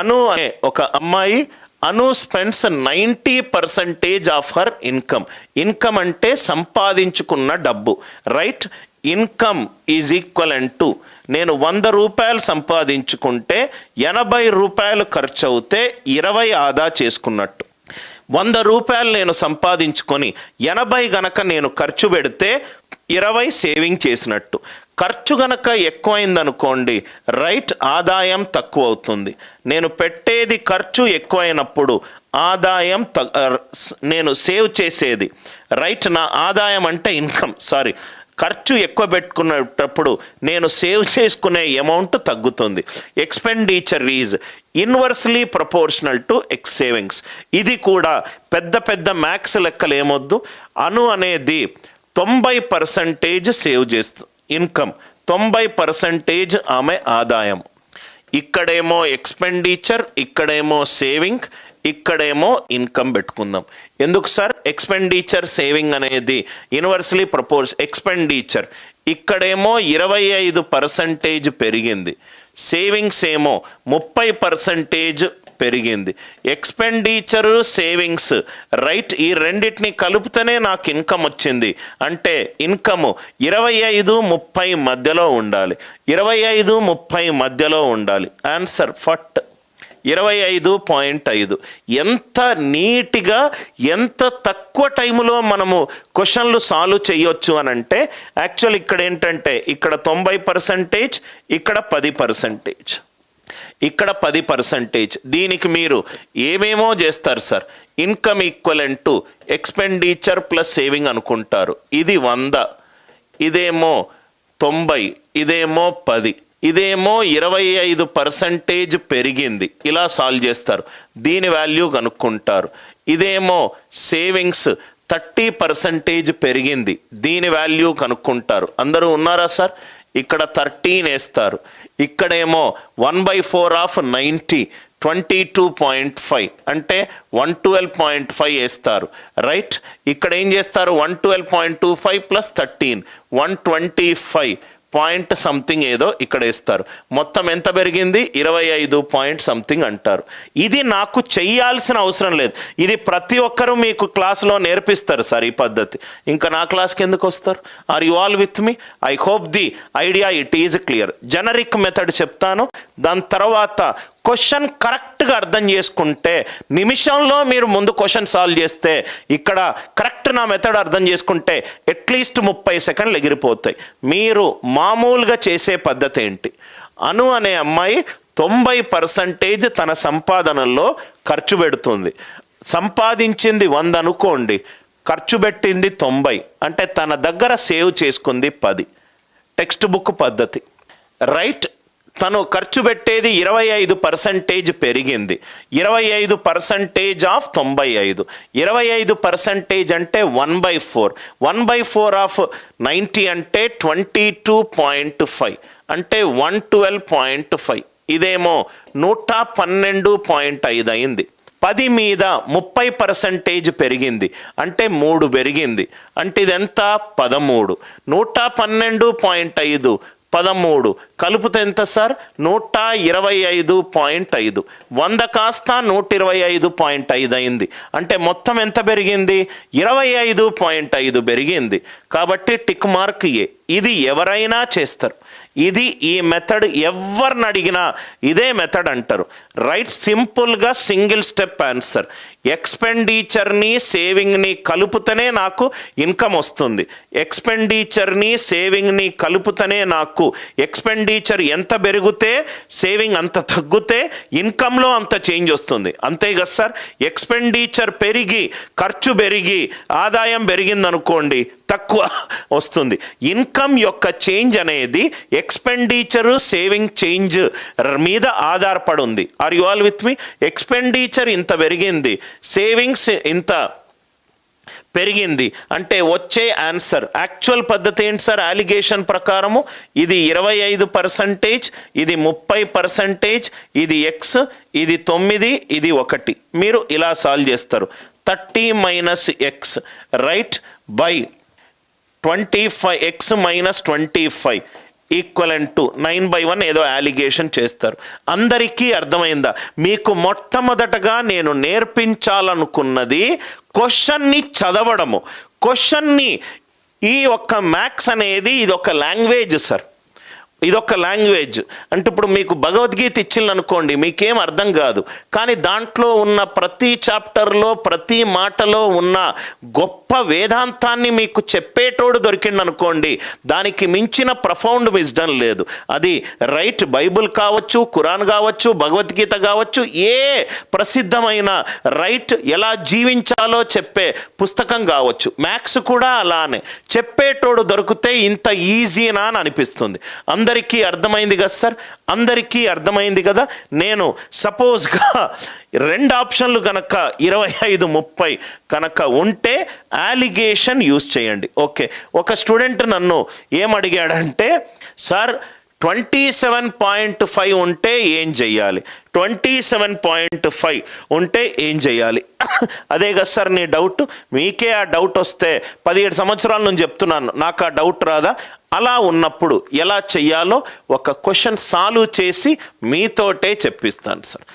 అను అనే ఒక అమ్మాయి, Anu spends 90% of her income. Income అంటే సంపాదించుకున్న డబ్బు, right? Income is equal to, నేను 100 రూపాయలు సంపాదించుకుంటే 80 రూపాయలు ఖర్చు అవుతే 20 ఆదా చేసుకున్నట్టు. 100 రూపాయలు నేను సంపాదించుకొని 80 గనక నేను ఖర్చు పెడితే 20 సేవింగ్ చేసినట్టు. ఖర్చు గనక ఎక్కువైందనుకోండి, రైట్, ఆదాయం తక్కువ అవుతుంది. నేను పెట్టేది ఖర్చు ఎక్కువైనప్పుడు ఆదాయం నేను సేవ్ చేసేది, రైట్, నా ఆదాయం అంటే ఇన్కమ్, సారీ, ఖర్చు ఎక్కువ పెట్టుకునేటప్పుడు నేను సేవ్ చేసుకునే అమౌంట్ తగ్గుతుంది. Expenditure is inversely proportional to X savings. ఇది కూడా పెద్ద పెద్ద మ్యాథ్స్ లెక్కలు ఏమొద్దు. అను అనేది 90% సేవ్ చేస్తుంది ఇన్కమ్, 90% ఆమె ఆదాయం. ఇక్కడేమో ఎక్స్పెండిచర్, ఇక్కడేమో సేవింగ్, ఇక్కడేమో ఇన్కమ్ పెట్టుకుందాం. ఎందుకు సార్? ఎక్స్పెండిచర్ సేవింగ్ అనేది ఇన్వర్స్లీ ఎక్స్పెండిచర్ ఇక్కడేమో 25% పెరిగింది, సేవింగ్స్ ఏమో 30% పెరిగింది. ఎక్స్పెండిచర్ సేవింగ్స్, రైట్, ఈ రెండింటిని కలుపుతూనే నాకు ఇన్కమ్ వచ్చింది. అంటే ఇన్కమ్ 25-30 మధ్యలో ఉండాలి, 25-30 మధ్యలో ఉండాలి. ఆన్సర్ ఫట్ 25.5. ఎంత నీట్గా, ఎంత తక్కువ టైంలో మనము క్వశ్చన్లు సాల్వ్ చేయొచ్చు అని అంటే, యాక్చువల్ ఇక్కడ ఏంటంటే ఇక్కడ 90%, ఇక్కడ 10%, ఇక్కడ 10%. దీనికి మీరు ఏమేమో చేస్తారు sir. Income equivalent to expenditure plus saving అనుకుంటారు. ఇది 100, ఇదేమో 90, ఇదేమో 10, ఇదేమో 25% పెరిగింది. ఇలా సాల్వ్ చేస్తారు. దీని వాల్యూ కనుక్కుంటారు. ఇదేమో సేవింగ్స్ 30% పెరిగింది, దీని వాల్యూ కనుక్కుంటారు. అందరూ ఉన్నారా సార్? ఇక్కడ 13 వేస్తారు. ఇక్కడేమో 1/4 ఆఫ్ 90, 22.5 అంటే 112.5 వేస్తారు, రైట్? ఇక్కడ ఏం చేస్తారు? 112.25 ప్లస్ 13, 125 పాయింట్ సంథింగ్ ఏదో ఇక్కడ వేస్తారు. మొత్తం ఎంత పెరిగింది? 25 పాయింట్ సంథింగ్ అంటారు. ఇది నాకు చెయ్యాల్సిన అవసరం లేదు. ఇది ప్రతి ఒక్కరూ మీకు క్లాస్లో నేర్పిస్తారు సార్ ఈ పద్ధతి. ఇంకా నా క్లాస్కి ఎందుకు వస్తారు? Are you all with me? I hope the idea it is clear. Generic method చెప్తాను, దాని తర్వాత క్వశ్చన్ కరెక్ట్గా అర్థం చేసుకుంటే నిమిషంలో మీరు ముందు క్వశ్చన్ సాల్వ్ చేస్తే, ఇక్కడ కరెక్ట్ నా మెథడ్ అర్థం చేసుకుంటే అట్లీస్ట్ 30 సెకండ్లు ఎగిరిపోతాయి. మీరు మామూలుగా చేసే పద్ధతి ఏంటి? అను అనే అమ్మాయి 90% తన సంపాదనలో ఖర్చు పెడుతుంది. సంపాదించింది 100 అనుకోండి, ఖర్చు పెట్టింది 90, అంటే తన దగ్గర సేవ్ చేసుకుంది 10. టెక్స్ట్ బుక్ పద్ధతి, రైట్? తను ఖర్చు పెట్టేది 25% పెరిగింది. 25% ఆఫ్ 95, 25% అంటే 1/4, 1/4 ఆఫ్ 90 అంటే 22.5 అంటే 112.5. ఇదేమో 112.5 అయింది. 10 మీద 30% పెరిగింది అంటే 3 పెరిగింది, అంటే ఇదెంత? 13. 112.5 13 కలుపుతే ఎంత సార్? 125.5. 100 కాస్త 125.5 అయింది. అంటే మొత్తం ఎంత పెరిగింది? 25.5 పెరిగింది. కాబట్టి టిక్ మార్క్ ఏ. ఇది ఎవరైనా చేస్తారు. ఇది ఈ మెథడ్ ఎవరిని అడిగినా ఇదే మెథడ్ అంటారు, రైట్? సింపుల్గా సింగిల్ స్టెప్ ఆన్సర్. ఎక్స్పెండిచర్ని సేవింగ్ని కలుపుతూనే నాకు ఇన్కమ్ వస్తుంది. ఎక్స్పెండిచర్ని సేవింగ్ని కలుపుతూనే నాకు ఎక్స్పెండిచర్ ఎంత పెరిగితే సేవింగ్ అంత తగ్గితే ఇన్కంలో అంత చేంజ్ వస్తుంది. అంతే కదా సార్? ఎక్స్పెండిచర్ పెరిగి ఖర్చు పెరిగి ఆదాయం పెరిగిందనుకోండి, తక్కువ వస్తుంది. ఇన్కమ్ యొక్క చేంజ్ అనేది ఎక్స్పెండిచరు సేవింగ్ చేంజ్ మీద ఆధారపడి ఉంది. Are you all with me? Expenditure ఇంత పెరిగింది, సేవింగ్స్ ఇంత పెరిగింది, అంటే వచ్చే ఆన్సర్ యాక్చువల్ పద్ధతి ఏంటి సార్? అలిగేషన్ ప్రకారము ఇది 25%, ఇది 30%, ఇది ఎక్స్, ఇది 9, ఇది 1. మీరు ఇలా సాల్వ్ చేస్తారు. 30 minus X, right, by 25, X minus 25. Equivalent to 9/1 ఏదో అలిగేషన్ చేస్తారు. అందరికీ అర్థమైందా? మీకు మొట్టమొదటగా నేను నేర్పించాలనుకున్నది క్వశ్చన్ని చదవడము. క్వశ్చన్ని ఈ ఒక్క మ్యాథ్స్ అనేది ఇది ఒక లాంగ్వేజ్ సార్, ఇదొక లాంగ్వేజ్. అంటే ఇప్పుడు మీకు భగవద్గీత ఇచ్చిందనుకోండి, మీకేం అర్థం కాదు, కానీ దాంట్లో ఉన్న ప్రతి చాప్టర్లో ప్రతి మాటలో ఉన్న గొప్ప వేదాంతాన్ని మీకు చెప్పేటోడు దొరికిందనుకోండి, దానికి మించిన ప్రఫౌండ్ విజ్డమ్ లేదు. అది రైట్ బైబుల్ కావచ్చు, ఖురాన్ కావచ్చు, భగవద్గీత కావచ్చు, ఏ ప్రసిద్ధమైన రైట్ ఎలా జీవించాలో చెప్పే పుస్తకం కావచ్చు. మ్యాథ్స్ కూడా అలానే చెప్పేటోడు దొరికితే ఇంత ఈజీనా అని అనిపిస్తుంది. అందరికీ అర్థమైంది కదా సార్? అందరికీ అర్థమైంది కదా? నేను సపోజ్గా 2 ఆప్షన్లు కనుక 25, 30 కనుక ఉంటే అలిగేషన్ యూజ్ చేయండి. ఓకే, ఒక స్టూడెంట్ నన్ను ఏమడిగాడంటే, సార్ 27.5 ఉంటే ఏం చెయ్యాలి? 27.5 ఉంటే ఏం చెయ్యాలి? అదే కదా సార్ నీ డౌట్. మీకే ఆ డౌట్ వస్తే 17 సంవత్సరాల నుంచి చెప్తున్నాను, నాకు ఆ డౌట్ రాదా? అలా ఉన్నప్పుడు ఎలా చెయ్యాలో ఒక క్వశ్చన్ సాల్వ్ చేసి మీతోటే చెప్పిస్తాను సార్.